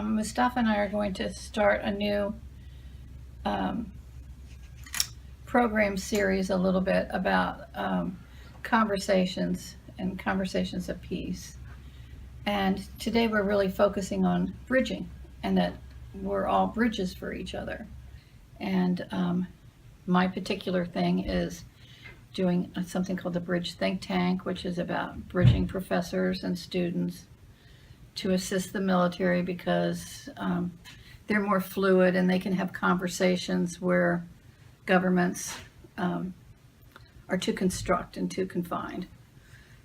Mustafa and I are going to start a new um, program series a little bit about conversations and conversations of peace. And today we're really focusing on bridging and that we're all bridges for each other. And my particular thing is doing something called the Bridge Think Tank, which is about bridging professors and students to assist the military because they're more fluid and they can have conversations where governments are too constrained and too confined.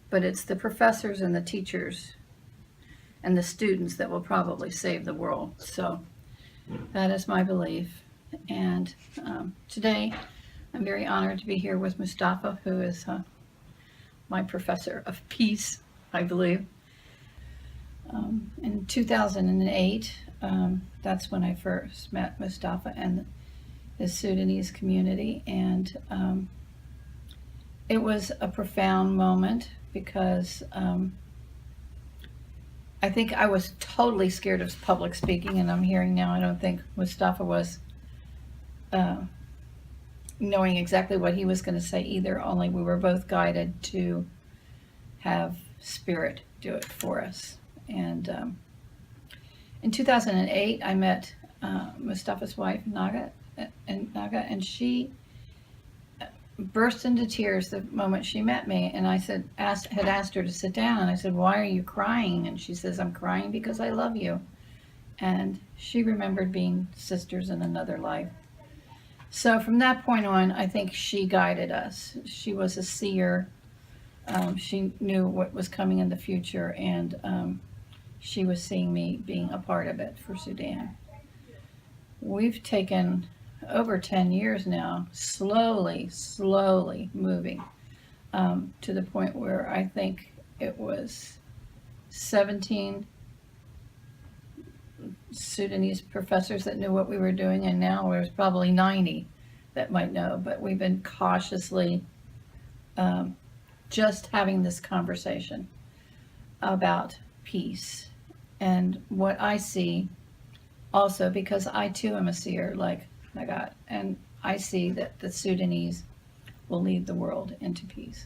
But it's the professors and the teachers and the students that will probably save the world. So that is my belief. And today I'm very honored to be here with Mustafa, who is my professor of peace, I believe. In 2008, that's when I first met Mustafa and the Sudanese community, and it was a profound moment because I think I was totally scared of public speaking, and I'm hearing now I don't think Mustafa was knowing exactly what he was going to say either, only we were both guided to have Spirit do it for us. And in 2008, I met Mustafa's wife, Naga, and she burst into tears the moment she met me. And I had asked her to sit down, and I said, "Why are you crying?" And she says, "I'm crying because I love you." And she remembered being sisters in another life. So from that point on, I think she guided us. She was a seer. She knew what was coming in the future, and she was seeing me being a part of it for Sudan. We've taken over 10 years now, slowly moving to the point where I think it was 17 Sudanese professors that knew what we were doing, and now there's probably 90 that might know, but we've been cautiously just having this conversation about peace. And what I see also, because I too am a seer like Nagat, and I see that the Sudanese will lead the world into peace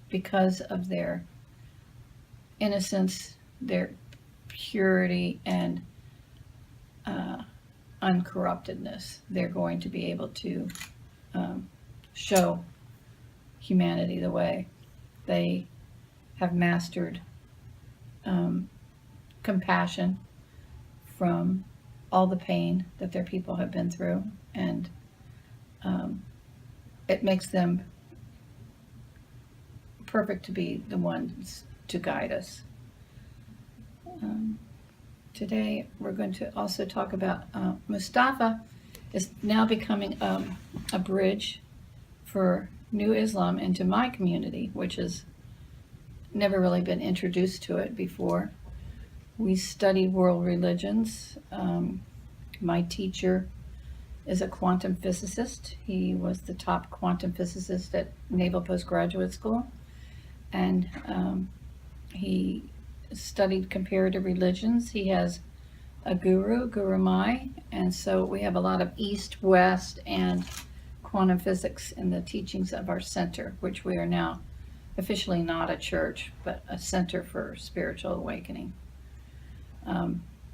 because of their innocence, their purity, and uncorruptedness. They're going to be able to show humanity the way. They have mastered compassion from all the pain that their people have been through, and it makes them perfect to be the ones to guide us. Today we're going to also talk about Mustafa is now becoming a bridge for New Islam into my community, which has never really been introduced to it before. We studied world religions. My teacher is a quantum physicist. He was the top quantum physicist at Naval Postgraduate School, and he studied comparative religions. He has a guru, Guru Mai, and so we have a lot of East, West, and quantum physics in the teachings of our center, which we are now officially not a church, but a center for spiritual awakening.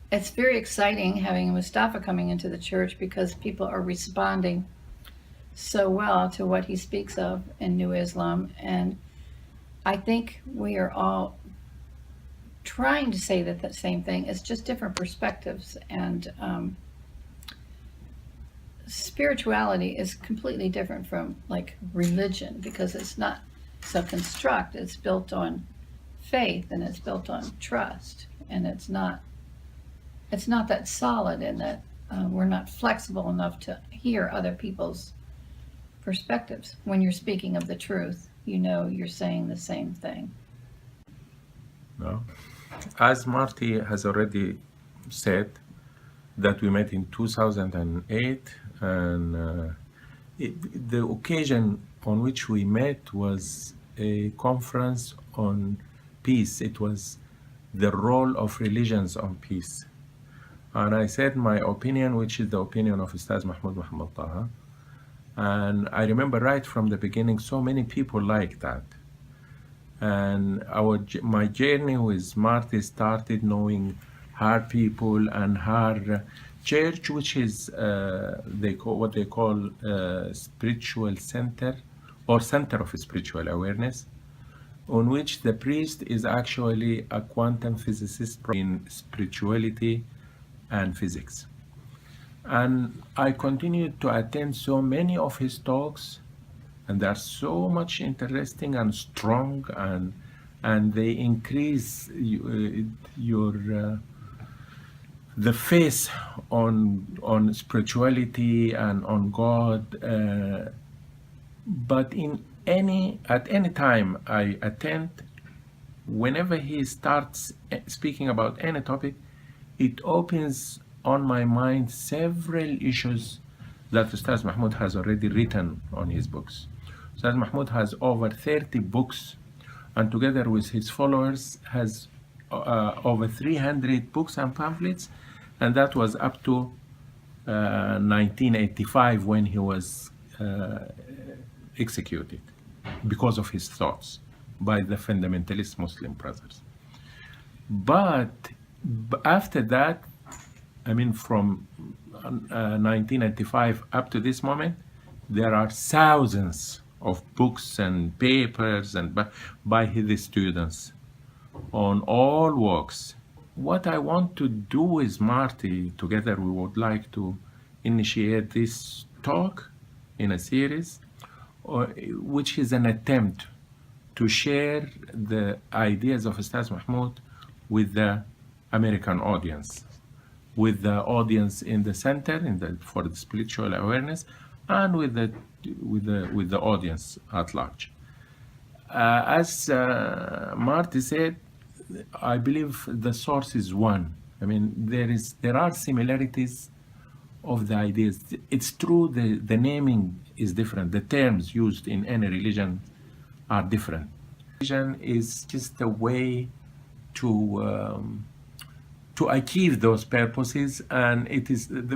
It's very exciting having Mustafa coming into the church because people are responding so well to what he speaks of in New Islam, and I think we are all trying to say that same thing. It's just different perspectives, and spirituality is completely different from like religion because it's not so construct. It's built on faith and it's built on trust, and it's not that solid in that we're not flexible enough to hear other people's perspectives. When you're speaking of the truth, you know you're saying the same thing. No. As Marty has already said, that we met in 2008, and the occasion on which we met was a conference on peace. It was the role of religions on peace. And I said my opinion, which is the opinion of Ustaz Mahmoud Muhammad Taha. And I remember right from the beginning, so many people like that. And my journey with Marty started knowing her people and her church, which is what they call spiritual center or center of spiritual awareness, on which the priest is actually a quantum physicist in spirituality and physics. And I continued to attend so many of his talks, and they're so much interesting and strong, and they increase your the faith on spirituality and on God. But at any time I attend, whenever he starts speaking about any topic, it opens on my mind several issues that Ustaz Mahmoud has already written on his books. Ustaz Mahmoud has over 30 books, and together with his followers has over 300 books and pamphlets, and that was up to 1985 when he was executed because of his thoughts by the fundamentalist Muslim brothers. But after that, I mean, from 1995 up to this moment, there are thousands of books and papers and by his students on all walks. What I want to do with Marty, together we would like to initiate this talk in a series, which is an attempt to share the ideas of Ustaz Mahmoud with the American audience, with the audience in the center for the spiritual awareness, and with the audience at large. As Marty said, I believe the source is one. I mean, there are similarities of the ideas. It's true the naming is different. The terms used in any religion are different. Religion is just a way to achieve those purposes, and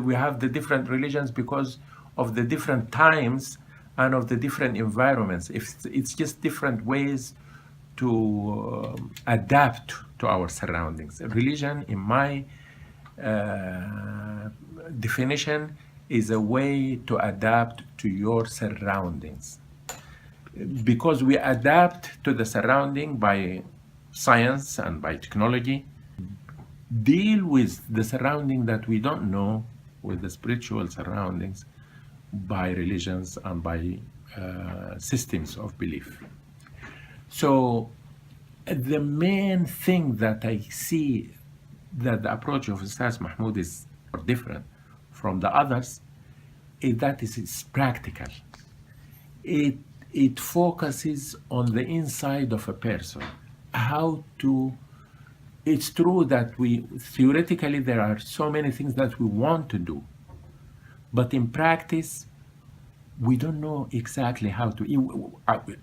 we have the different religions because of the different times and of the different environments. It's just different ways to adapt to our surroundings. Religion, in my definition, is a way to adapt to your surroundings, because we adapt to the surrounding by science and by technology. Deal with the surrounding that we don't know, with the spiritual surroundings, by religions and by systems of belief. So the main thing that I see that the approach of Ustaz Mahmoud is different from the others is that it's practical. It focuses on the inside of a person, it's true that theoretically there are so many things that we want to do, but in practice, we don't know exactly how to.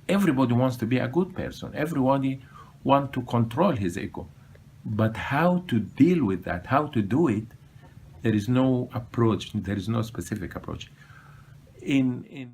Everybody wants to be a good person. Everybody wants to control his ego. But how to deal with that, how to do it, there is no approach. There is no specific approach. In